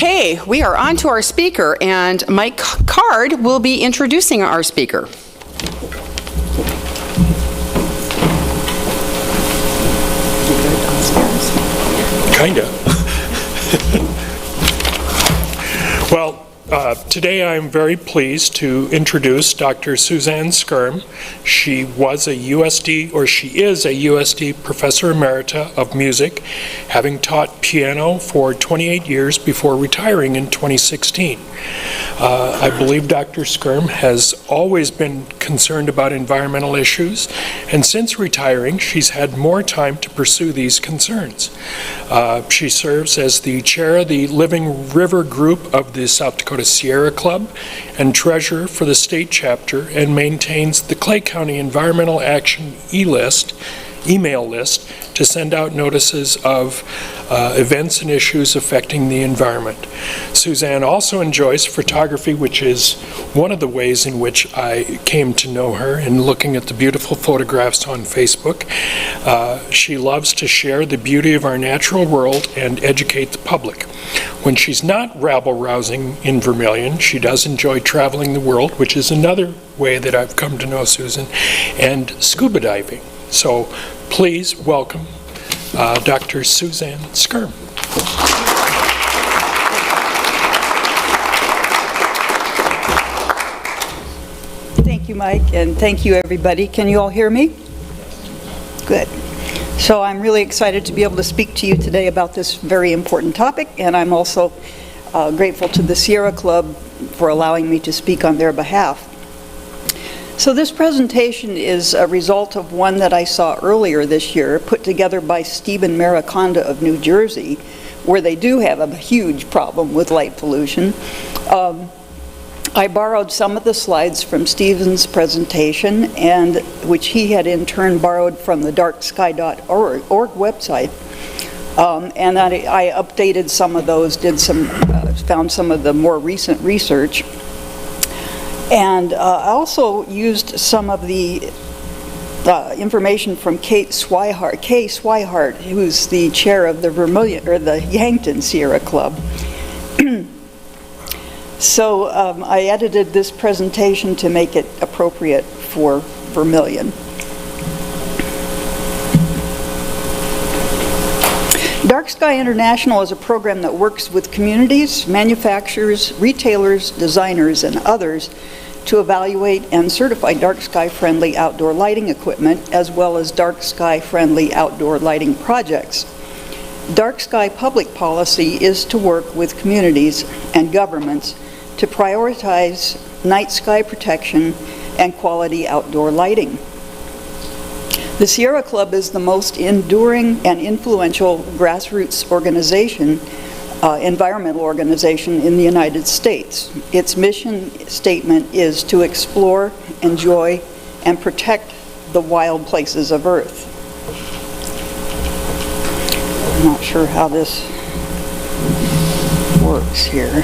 Okay, we are on to our speaker, and Mike Card will be introducing our speaker. Kinda. Well, today I'm very pleased to introduce Dr. Susanne Skyrm. She was a USD, or she is a USD Professor Emerita of Music, having taught piano for 28 years before retiring in 2016. I believe Dr. Skyrm has always been concerned about environmental issues, and since retiring, she's had more time to pursue these concerns. She serves as the chair of the Living River Group of the South Dakota Sierra Club and treasurer for the state chapter, and maintains the Clay County Environmental Action email list to send out notices of events and issues affecting the environment. Susanne also enjoys photography, which is one of the ways in which I came to know her in looking at the beautiful photographs on Facebook. She loves to share the beauty of our natural world and educate the public. When she's not rabble-rousing in Vermillion, she does enjoy traveling the world, which is another way that I've come to know Susan, and scuba diving. So please welcome Dr. Susanne Skyrm. Thank you, Mike, and thank you, everybody. Can you all hear me? Good. So I'm really excited to be able to speak to you today about this very important topic, and I'm also grateful to the Sierra Club for allowing me to speak on their behalf. So this presentation is a result of one that I saw earlier this year, put together by Stephen Mariconda of New Jersey, where they do have a huge problem with light pollution. I borrowed some of the slides from Stephen's presentation, and which he had in turn borrowed from the darksky.org website. And I updated some of those, found some of the more recent research. And I also used some of the information from Kay Swihart, who's the chair of the Vermillion, or the Yankton Sierra Club. So I edited this presentation to make it appropriate for Vermillion. Dark Sky International is a program that works with communities, manufacturers, retailers, designers, and others to evaluate and certify dark sky friendly outdoor lighting equipment, as well as dark sky friendly outdoor lighting projects. Dark sky public policy is to work with communities and governments to prioritize night sky protection and quality outdoor lighting. The Sierra Club is the most enduring and influential grassroots organization, environmental organization in the United States. Its mission statement is to explore, enjoy, and protect the wild places of Earth. I'm not sure how this works here.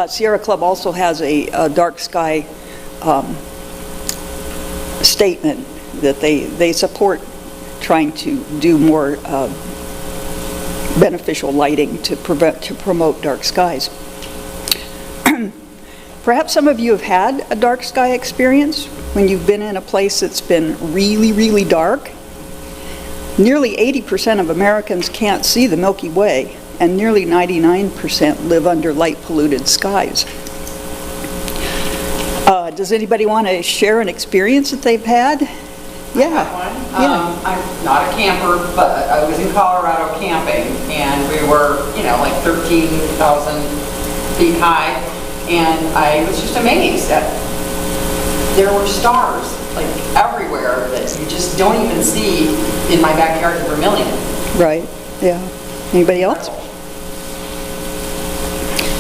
Sierra Club also has a dark sky statement that they support trying to do more beneficial lighting to promote dark skies. Perhaps some of you have had a dark sky experience when you've been in a place that's been really, really dark. Nearly 80% of Americans can't see the Milky Way, and nearly 99% live under light-polluted skies. Does anybody want to share an experience that they've had? Yeah. I had one. I'm not a camper, but I was in Colorado camping, and we were, like 13,000 feet high, and I was just amazed that there were stars like everywhere that you just don't even see in my backyard in Vermillion. Right. Yeah. Anybody else?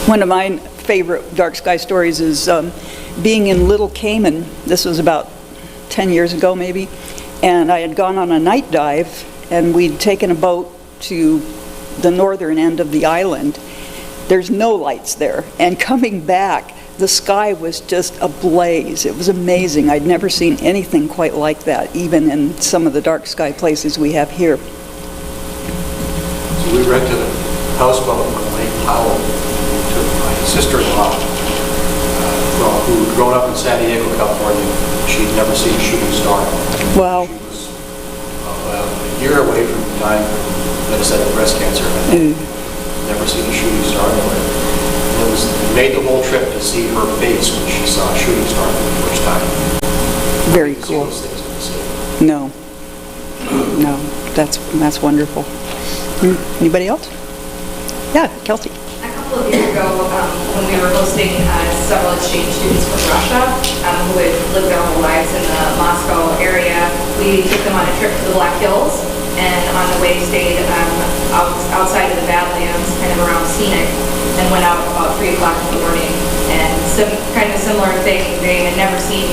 One of my favorite dark sky stories is being in Little Cayman. This was about 10 years ago maybe, and I had gone on a night dive, and we'd taken a boat to the northern end of the island. There's no lights there, and coming back, the sky was just ablaze. It was amazing. I'd never seen anything quite like that, even in some of the dark sky places we have here. We rented a houseboat on Lake Powell. We took my sister-in-law, who had grown up in San Diego, California. She'd never seen a shooting star. Wow. She was a year away from dying from metastatic breast cancer. Never seen a shooting star anywhere. We made the whole trip to see her face when she saw a shooting star for the first time. Very You see cool. those things in the city. No. No, that's wonderful. Anybody else? Yeah, Kelsey. A couple of years ago, when we were hosting several exchange students from Russia who had lived their whole lives in the Moscow area, we took them on a trip to the Black Hills, and on the way stayed outside of the Badlands, kind of around Scenic, and went out about 3 o'clock in the morning. And kind of a similar thing, they had never seen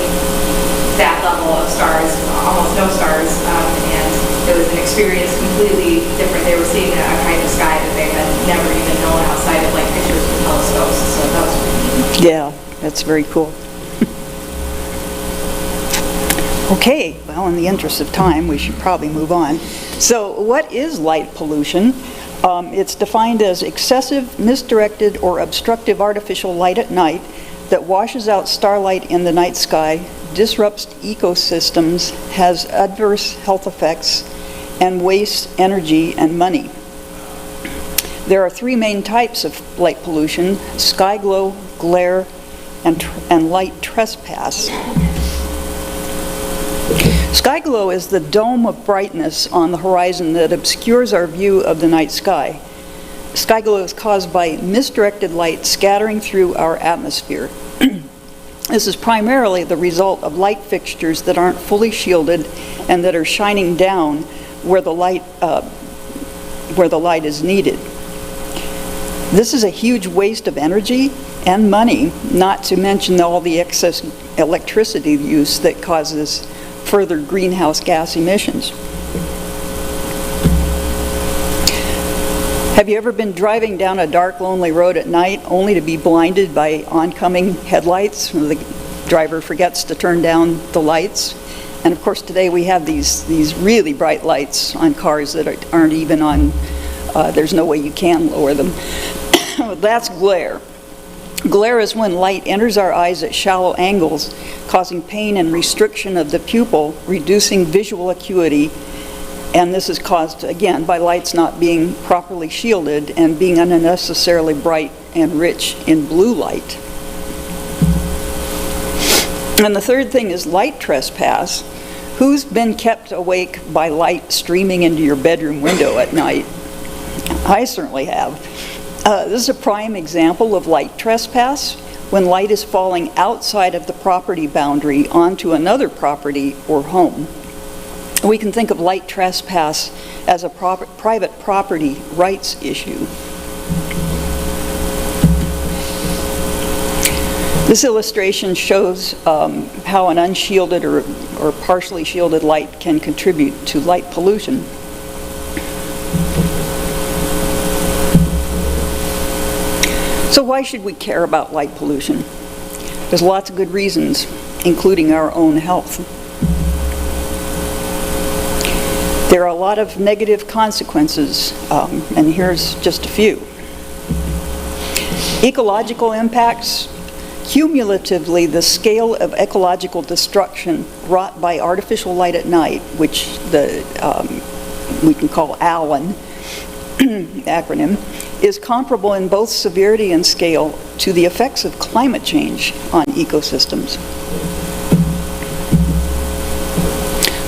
that level of stars, almost no stars, and it was an experience completely different. They were seeing a kind of sky that they had never even known outside of like pictures from telescopes, so that was really neat. Yeah, that's very cool. Okay, well, in the interest of time, we should probably move on. So what is light pollution? It's defined as excessive, misdirected, or obstructive artificial light at night that washes out starlight in the night sky, disrupts ecosystems, has adverse health effects, and wastes energy and money. There are 3 main types of light pollution: skyglow, glare, and light trespass. Skyglow is the dome of brightness on the horizon that obscures our view of the night sky. Skyglow is caused by misdirected light scattering through our atmosphere. This is primarily the result of light fixtures that aren't fully shielded and that are shining down where the light is needed. This is a huge waste of energy and money, not to mention all the excess electricity use that causes further greenhouse gas emissions. Have you ever been driving down a dark, lonely road at night only to be blinded by oncoming headlights when the driver forgets to turn down the lights? And of course today we have these really bright lights on cars that aren't even on, there's no way you can lower them. That's glare. Glare is when light enters our eyes at shallow angles, causing pain and restriction of the pupil, reducing visual acuity, and this is caused, again, by lights not being properly shielded and being unnecessarily bright and rich in blue light. And the third thing is light trespass. Who's been kept awake by light streaming into your bedroom window at night? I certainly have. This is a prime example of light trespass, when light is falling outside of the property boundary onto another property or home. We can think of light trespass as a private property rights issue. This illustration shows how an unshielded or partially shielded light can contribute to light pollution. So why should we care about light pollution? There's lots of good reasons, including our own health. There are a lot of negative consequences, and here's just a few. Ecological impacts. Cumulatively, the scale of ecological destruction wrought by artificial light at night, which we can call ALAN acronym, is comparable in both severity and scale to the effects of climate change on ecosystems.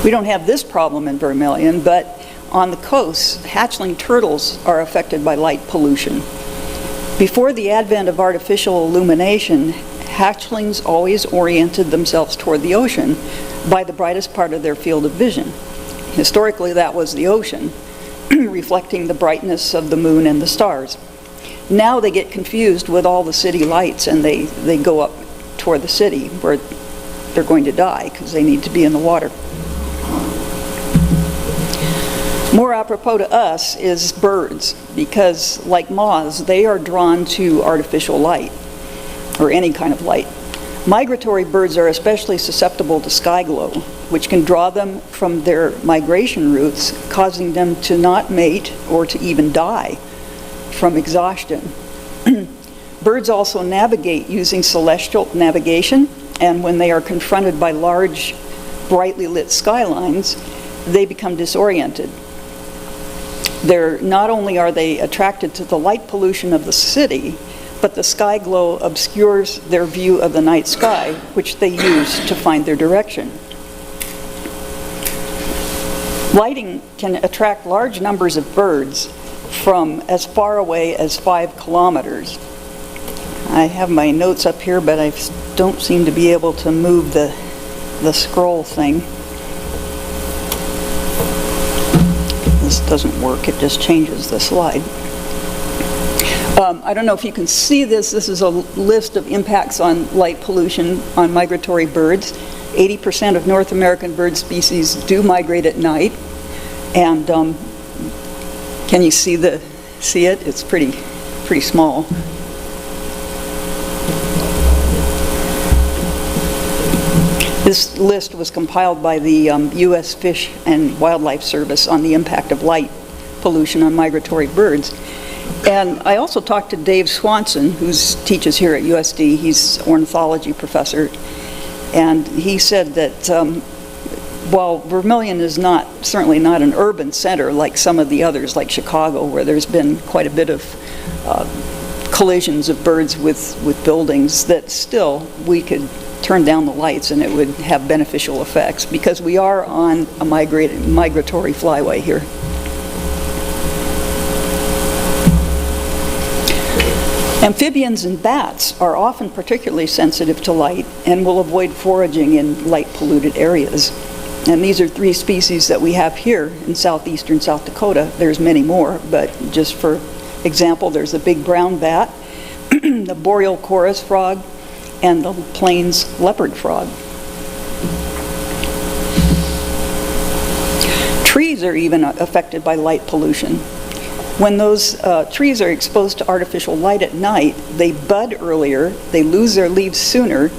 We don't have this problem in Vermillion, but on the coast, hatchling turtles are affected by light pollution. Before the advent of artificial illumination, hatchlings always oriented themselves toward the ocean by the brightest part of their field of vision. Historically, that was the ocean, reflecting the brightness of the moon and the stars. Now they get confused with all the city lights, and they go up toward the city where they're going to die because they need to be in the water. More apropos to us is birds, because like moths, they are drawn to artificial light, or any kind of light. Migratory birds are especially susceptible to skyglow. which can draw them from their migration routes, causing them to not mate or to even die from exhaustion. Birds also navigate using celestial navigation, and when they are confronted by large, brightly lit skylines, they become disoriented. Not only are they attracted to the light pollution of the city, but the sky glow obscures their view of the night sky, which they use to find their direction. Lighting can attract large numbers of birds from as far away as 5 kilometers. I have my notes up here, but I don't seem to be able to move the scroll thing. This doesn't work, it just changes the slide. I don't know if you can see this. This is a list of impacts on light pollution on migratory birds. 80% of North American bird species do migrate at night. And can you see it? It's pretty small. This list was compiled by the U.S. Fish and Wildlife Service on the impact of light pollution on migratory birds. And I also talked to Dave Swanson, who teaches here at USD. He's an ornithology professor. And he said that while Vermillion is certainly not an urban center like some of the others, like Chicago, where there's been quite a bit of collisions of birds with buildings, that still we could turn down the lights and it would have beneficial effects, because we are on a migratory flyway here. Amphibians and bats are often particularly sensitive to light and will avoid foraging in light-polluted areas. And these are 3 species that we have here in southeastern South Dakota. There's many more, but just for example, there's the big brown bat, the boreal chorus frog, and the plains leopard frog. Trees are even affected by light pollution. When those trees are exposed to artificial light at night, they bud earlier, they lose their leaves later,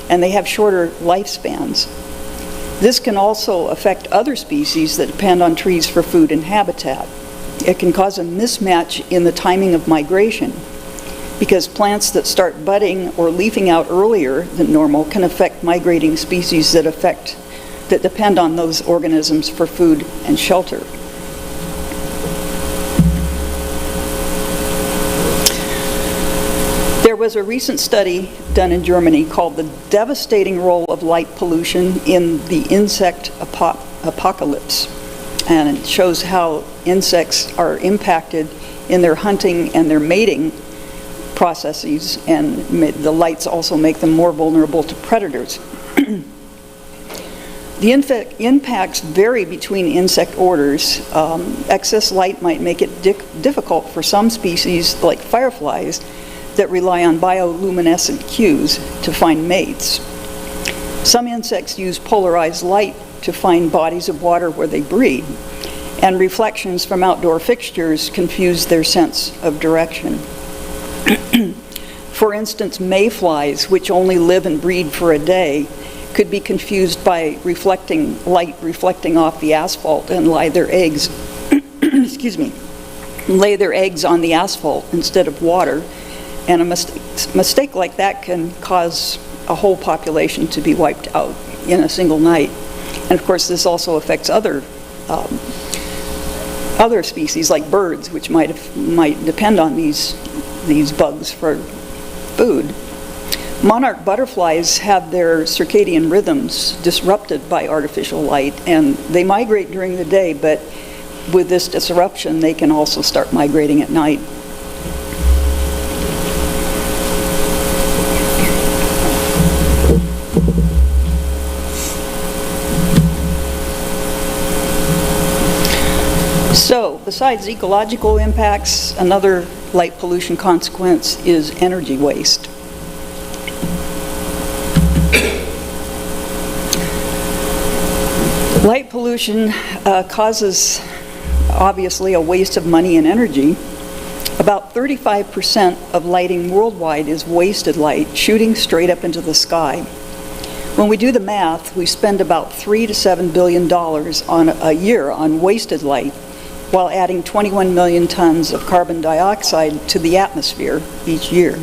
and they have shorter lifespans. This can also affect other species that depend on trees for food and habitat. It can cause a mismatch in the timing of migration, because plants that start budding or leafing out earlier than normal can affect migrating species that depend on those organisms for food and shelter. There was a recent study done in Germany called The Devastating Role of Light Pollution in the Insect Apocalypse. And it shows how insects are impacted in their hunting and their mating processes, and the lights also make them more vulnerable to predators. The impacts vary between insect orders. Excess light might make it difficult for some species, like fireflies, that rely on bioluminescent cues to find mates. Some insects use polarized light to find bodies of water where they breed, and reflections from outdoor fixtures confuse their sense of direction. For instance, mayflies, which only live and breed for a day, could be confused by light reflecting off the asphalt and lay their eggs on the asphalt instead of water. And a mistake like that can cause a whole population to be wiped out in a single night. And of course, this also affects other species like birds, which might depend on these bugs for food. Monarch butterflies have their circadian rhythms disrupted by artificial light, and they migrate during the day, but with this disruption, they can also start migrating at night. So, besides ecological impacts, another light pollution consequence is energy waste. Light pollution causes, obviously, a waste of money and energy. About 35% of lighting worldwide is wasted light, shooting straight up into the sky. When we do the math, we spend about $3 to $7 billion a year on wasted light, while adding 21 million tons of carbon dioxide to the atmosphere each year.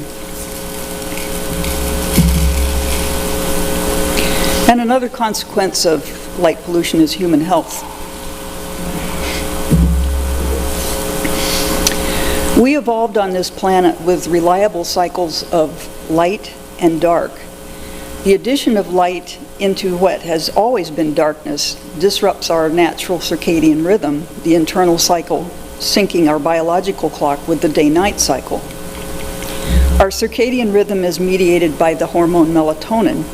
And another consequence of light pollution is human health. We evolved on this planet with reliable cycles of light and dark. The addition of light into what has always been darkness disrupts our natural circadian rhythm, the internal cycle syncing our biological clock with the day-night cycle. Our circadian rhythm is mediated by the hormone melatonin,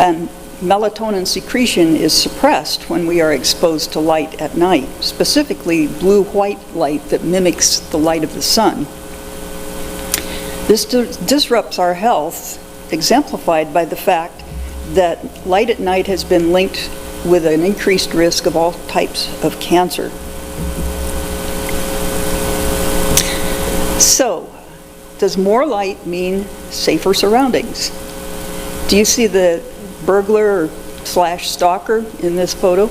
and melatonin secretion is suppressed when we are exposed to light at night, specifically blue-white light that mimics the light of the sun. This disrupts our health, exemplified by the fact that light at night has been linked with an increased risk of all types of cancer. So, does more light mean safer surroundings? Do you see the burglar / stalker in this photo?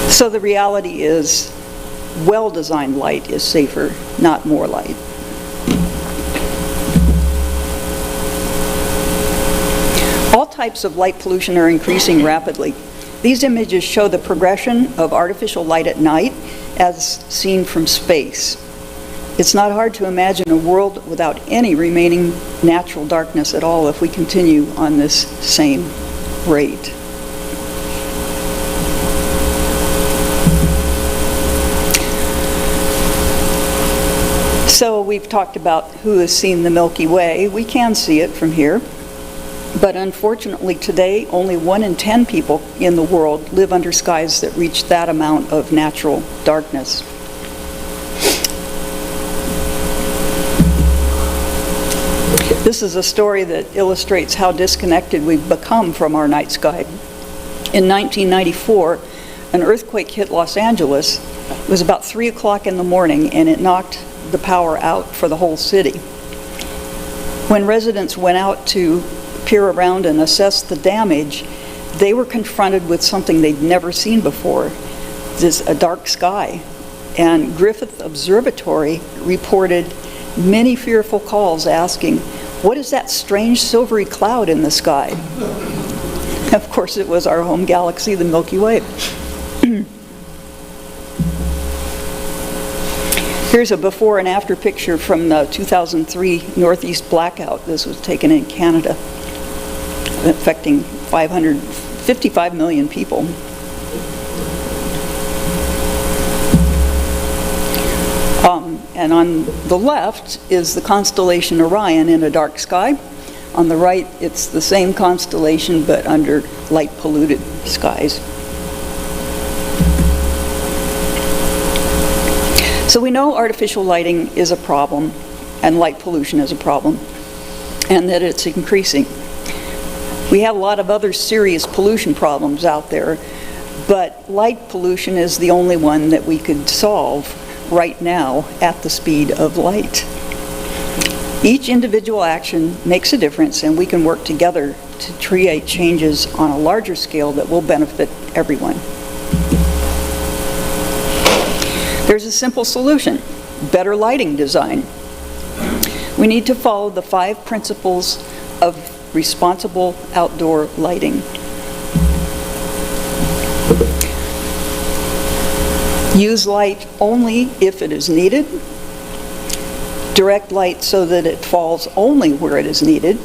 So the reality is, well-designed light is safer, not more light. All types of light pollution are increasing rapidly. These images show the progression of artificial light at night as seen from space. It's not hard to imagine a world without any remaining natural darkness at all if we continue on this same rate. So we've talked about who has seen the Milky Way. We can see it from here. But unfortunately today, only 1 in 10 people in the world live under skies that reach that amount of natural darkness. This is a story that illustrates how disconnected we've become from our night sky. In 1994, an earthquake hit Los Angeles. It was about 3 o'clock in the morning, and it knocked the power out for the whole city. When residents went out to peer around and assess the damage, they were confronted with something they'd never seen before, a dark sky. And Griffith Observatory reported many fearful calls asking, "What is that strange silvery cloud in the sky?" Of course, it was our home galaxy, the Milky Way. Here's a before and after picture from the 2003 Northeast blackout. This was taken in Canada, affecting 555 million people. And on the left is the constellation Orion in a dark sky. On the right, it's the same constellation but under light-polluted skies. So we know artificial lighting is a problem, and light pollution is a problem, and that it's increasing. We have a lot of other serious pollution problems out there, but light pollution is the only one that we could solve right now at the speed of light. Each individual action makes a difference, and we can work together to create changes on a larger scale that will benefit everyone. There's a simple solution: better lighting design. We need to follow the 5 principles of responsible outdoor lighting. Use light only if it is needed. Direct light so that it falls only where it is needed.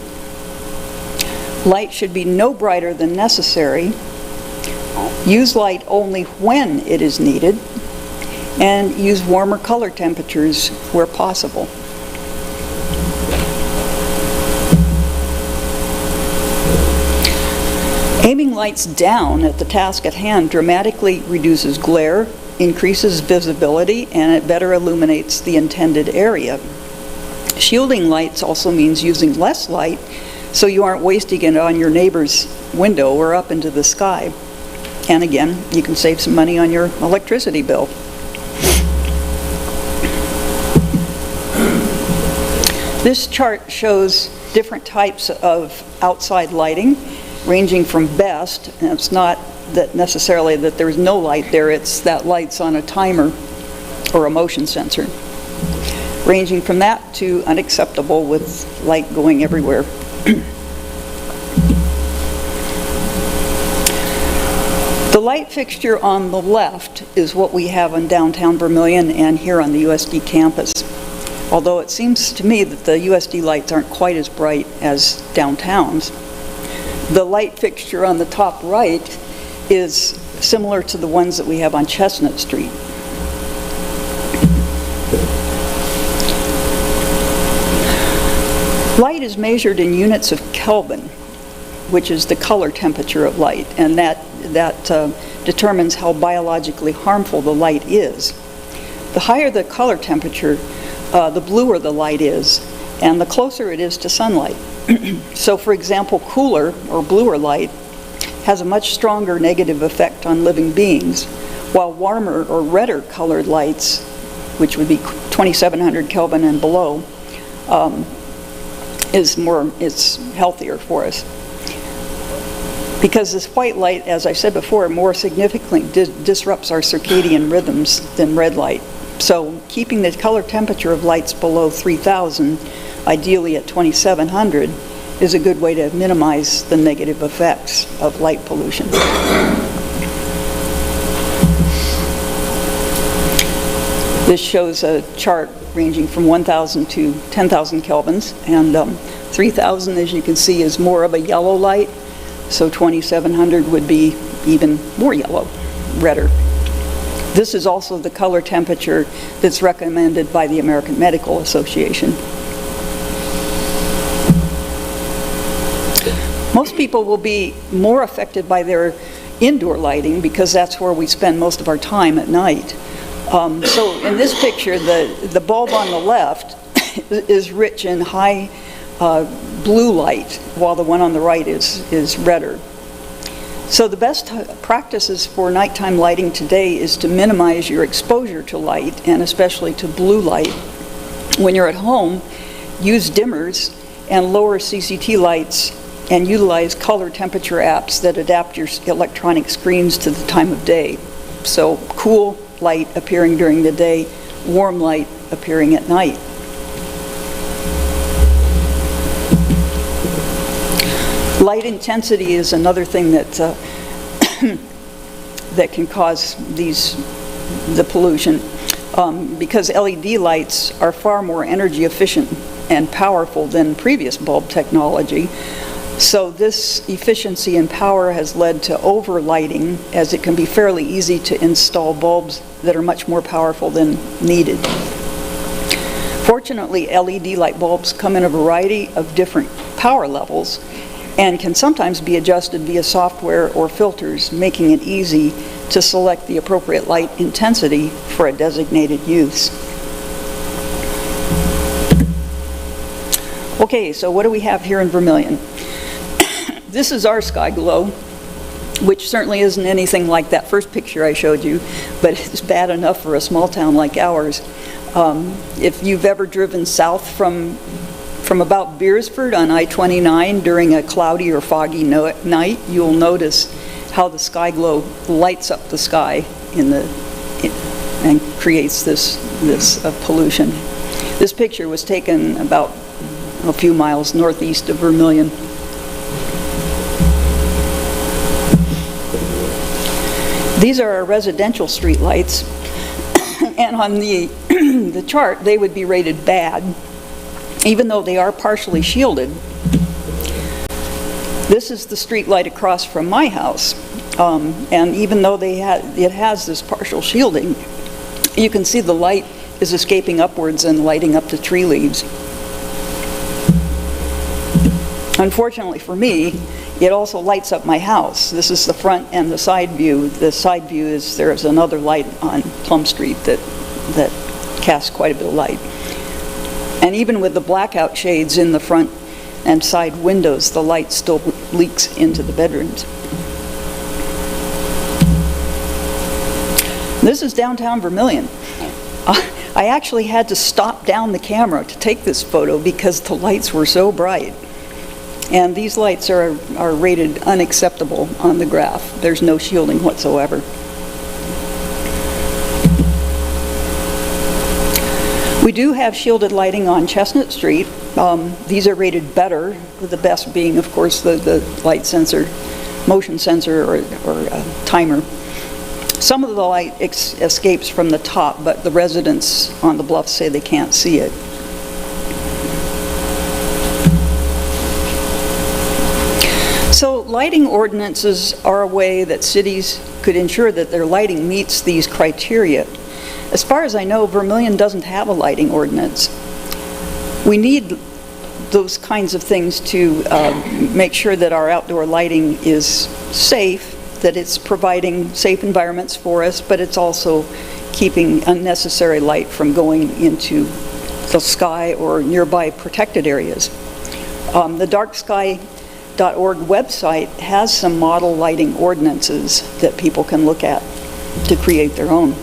Light should be no brighter than necessary. Use light only when it is needed. And use warmer color temperatures where possible. Aiming lights down at the task at hand dramatically reduces glare, increases visibility, and it better illuminates the intended area. Shielding lights also means using less light so you aren't wasting it on your neighbor's window or up into the sky. And again, you can save some money on your electricity bill. This chart shows different types of outside lighting, ranging from best, and it's not that necessarily that there's no light there, it's that light's on a timer or a motion sensor, ranging from that to unacceptable with light going everywhere. The light fixture on the left is what we have in downtown Vermillion and here on the USD campus. Although it seems to me that the USD lights aren't quite as bright as downtown's. The light fixture on the top right is similar to the ones that we have on Chestnut Street. Light is measured in units of Kelvin, which is the color temperature of light, and that determines how biologically harmful the light is. The higher the color temperature, the bluer the light is, and the closer it is to sunlight. So, for example, cooler or bluer light has a much stronger negative effect on living beings, while warmer or redder colored lights, which would be 2700 Kelvin and below, is healthier for us. Because this white light, as I said before, more significantly disrupts our circadian rhythms than red light. So keeping the color temperature of lights below 3000, ideally at 2700, is a good way to minimize the negative effects of light pollution. This shows a chart ranging from 1,000 to 10,000 kelvins, and 3,000, as you can see, is more of a yellow light, so 2,700 would be even more yellow, redder. This is also the color temperature that's recommended by the American Medical Association. Most people will be more affected by their indoor lighting because that's where we spend most of our time at night. So in this picture, the bulb on the left is rich in high blue light, while the one on the right is redder. So the best practices for nighttime lighting today is to minimize your exposure to light, and especially to blue light. When you're at home, use dimmers and lower CCT lights, and utilize color temperature apps that adapt your electronic screens to the time of day. So cool light appearing during the day, warm light appearing at night. Light intensity is another thing that that can cause the pollution, because LED lights are far more energy efficient and powerful than previous bulb technology. So this efficiency and power has led to overlighting, as it can be fairly easy to install bulbs that are much more powerful than needed. Fortunately, LED light bulbs come in a variety of different power levels and can sometimes be adjusted via software or filters, making it easy to select the appropriate light intensity for a designated use. Okay, so what do we have here in Vermillion? This is our Skyglow, which certainly isn't anything like that first picture I showed you, but it's bad enough for a small town like ours. If you've ever driven south from about Beersford on I-29 during a cloudy or foggy night, you'll notice how the Skyglow lights up the sky and creates this pollution. This picture was taken about a few miles northeast of Vermillion. These are our residential street lights, and on the chart they would be rated bad, even though they are partially shielded. This is the street light across from my house, and even though it has this partial shielding, you can see the light is escaping upwards and lighting up the tree leaves. Unfortunately for me, it also lights up my house. This is the front and the side view. The side view is there's another light on Plum Street that casts quite a bit of light. And even with the blackout shades in the front and side windows, the light still leaks into the bedrooms. This is downtown Vermillion. I actually had to stop down the camera to take this photo because the lights were so bright. And these lights are rated unacceptable on the graph. There's no shielding whatsoever. We do have shielded lighting on Chestnut Street. These are rated better, with the best being, of course, the light sensor, motion sensor or timer. Some of the light escapes from the top, but the residents on the bluff say they can't see it. So lighting ordinances are a way that cities could ensure that their lighting meets these criteria. As far as I know, Vermillion doesn't have a lighting ordinance. We need those kinds of things to make sure that our outdoor lighting is safe, that it's providing safe environments for us, but it's also keeping unnecessary light from going into the sky or nearby protected areas. The darksky.org website has some model lighting ordinances that people can look at to create their own.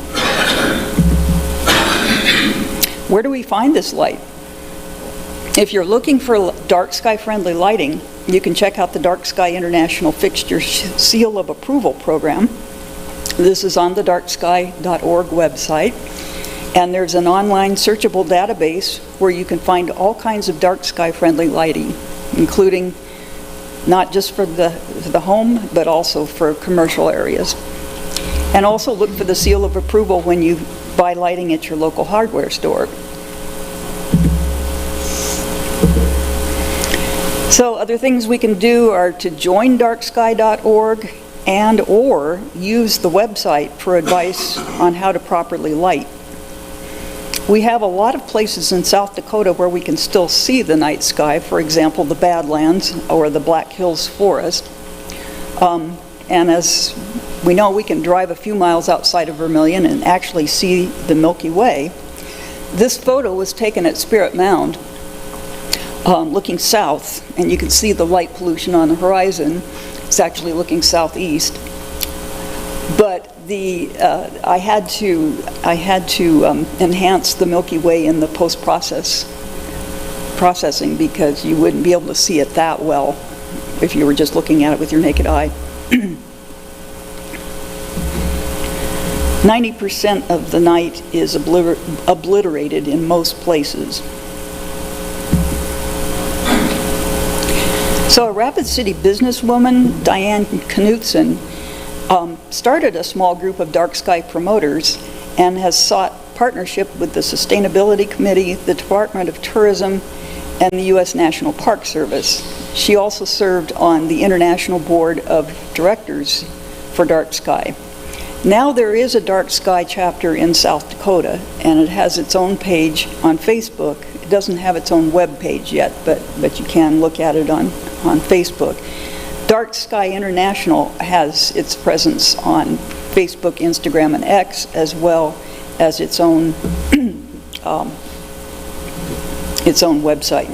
Where do we find this light? If you're looking for dark sky friendly lighting, you can check out the Dark Sky International Fixture Seal of Approval program. This is on the darksky.org website, and there's an online searchable database where you can find all kinds of dark sky friendly lighting, including not just for the home, but also for commercial areas. And also look for the seal of approval when you buy lighting at your local hardware store. So other things we can do are to join darksky.org and or use the website for advice on how to properly light. We have a lot of places in South Dakota where we can still see the night sky, for example, the Badlands or the Black Hills Forest. And as we know, we can drive a few miles outside of Vermillion and actually see the Milky Way. This photo was taken at Spirit Mound, looking south, and you can see the light pollution on the horizon. It's actually looking southeast. But I had to enhance the Milky Way in the processing because you wouldn't be able to see it that well if you were just looking at it with your naked eye. 90% of the night is obliterated in most places. So a Rapid City businesswoman, Diane Knutson, started a small group of dark sky promoters and has sought partnership with the Sustainability Committee, the Department of Tourism, and the U.S. National Park Service. She also served on the International Board of Directors for Dark Sky. Now there is a Dark Sky chapter in South Dakota, and it has its own page on Facebook. It doesn't have its own web page yet, but you can look at it on Facebook. Dark Sky International has its presence on Facebook, Instagram, and X, as well as its own website.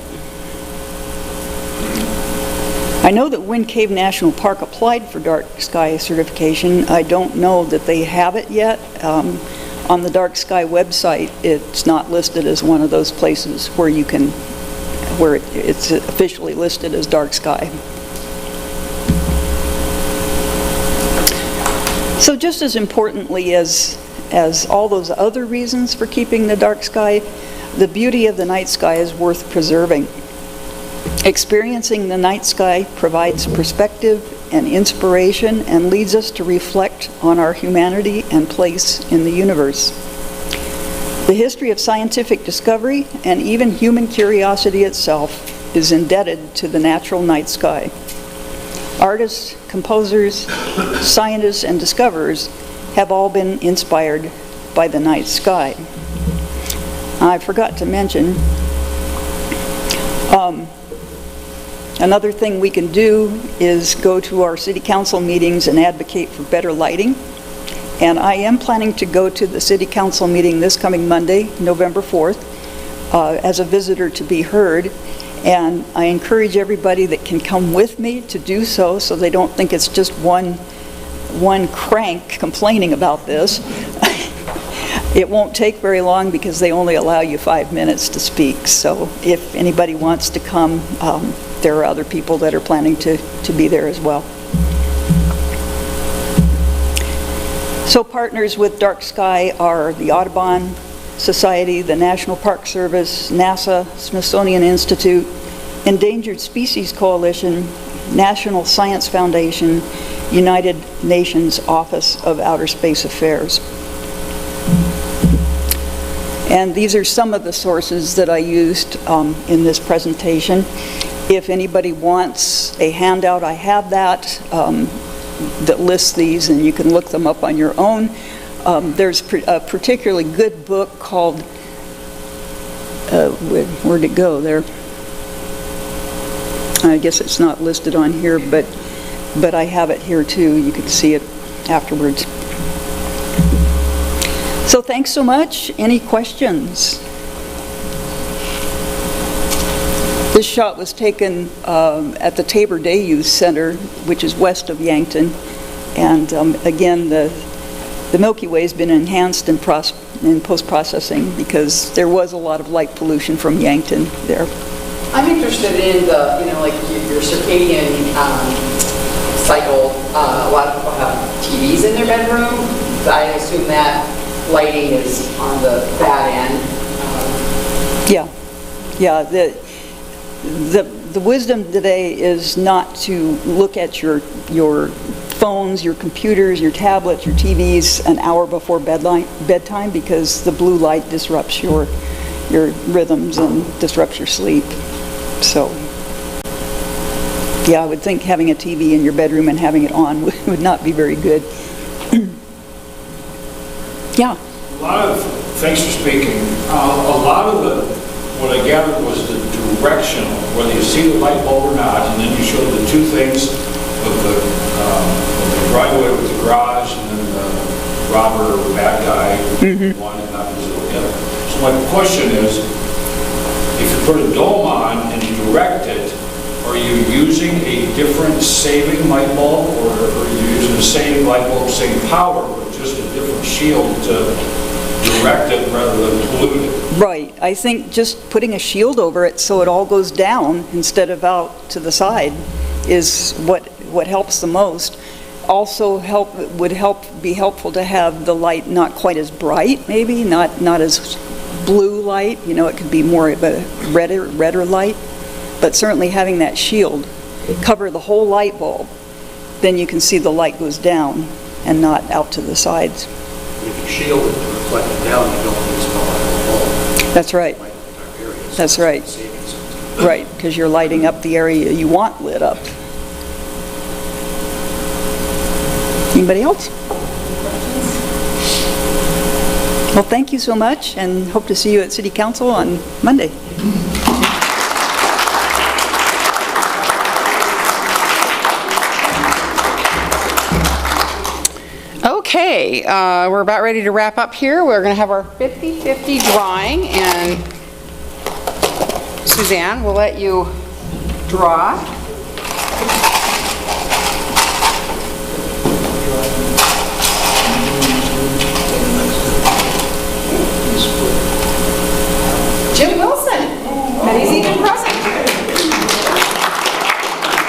I know that Wind Cave National Park applied for Dark Sky certification. I don't know that they have it yet. On the Dark Sky website, it's not listed as one of those places where it's officially listed as dark sky. So just as importantly as all those other reasons for keeping the dark sky, the beauty of the night sky is worth preserving. Experiencing the night sky provides perspective and inspiration and leads us to reflect on our humanity and place in the universe. The history of scientific discovery and even human curiosity itself is indebted to the natural night sky. Artists, composers, scientists, and discoverers have all been inspired by the night sky. I forgot to mention, another thing we can do is go to our city council meetings and advocate for better lighting. And I am planning to go to the city council meeting this coming Monday, November 4th, as a visitor to be heard. And I encourage everybody that can come with me to do so they don't think it's just one crank complaining about this. It won't take very long because they only allow you 5 minutes to speak. So if anybody wants to come, there are other people that are planning to be there as well. So partners with Dark Sky are the Audubon Society, the National Park Service, NASA, Smithsonian Institute, Endangered Species Coalition, National Science Foundation, United Nations Office of Outer Space Affairs. And these are some of the sources that I used in this presentation. If anybody wants a handout, I have that that lists these, and you can look them up on your own. There's a particularly good book called, where'd it go there? I guess it's not listed on here, but I have it here too. You can see it afterwards. So thanks so much. Any questions? This shot was taken at the Tabor Day Youth Center, which is west of Yankton. And again, the Milky Way has been enhanced in post-processing because there was a lot of light pollution from Yankton there. I'm interested in the, like your circadian cycle. A lot of people have TVs in their bedroom. I assume that lighting is on the bad end. Yeah. The wisdom today is not to look at your phones, your computers, your tablets, your TVs an hour before bedtime because the blue light disrupts your rhythms and disrupts your sleep. So, yeah, I would think having a TV in your bedroom and having it on would not be very good. Yeah. Thanks for speaking. A lot of what I gathered was the directional, whether you see the light bulb or not, and then you showed the two things of the driveway with the garage and then the robber or bad guy, one and not visible the other. So my question is, if you put a dome on and you direct it, are you using a different saving light bulb, or are you using the same light bulb, same power, but just a different shield to direct it rather than pollute it? Right. I think just putting a shield over it so it all goes down instead of out to the side is what helps the most. Also would be helpful to have the light not quite as bright, maybe, not as blue light. It could be more of a redder light. But certainly having that shield cover the whole light bulb, then you can see the light goes down and not out to the sides. If you shield it to reflect it down, you don't lose power at all. That's right. That's right. Right, because you're lighting up the area you want lit up. Anybody else? Well, thank you so much, and hope to see you at City Council on Monday. Okay, we're about ready to wrap up here. We're going to have our 50-50 drawing, and Suzanne, we'll let you draw.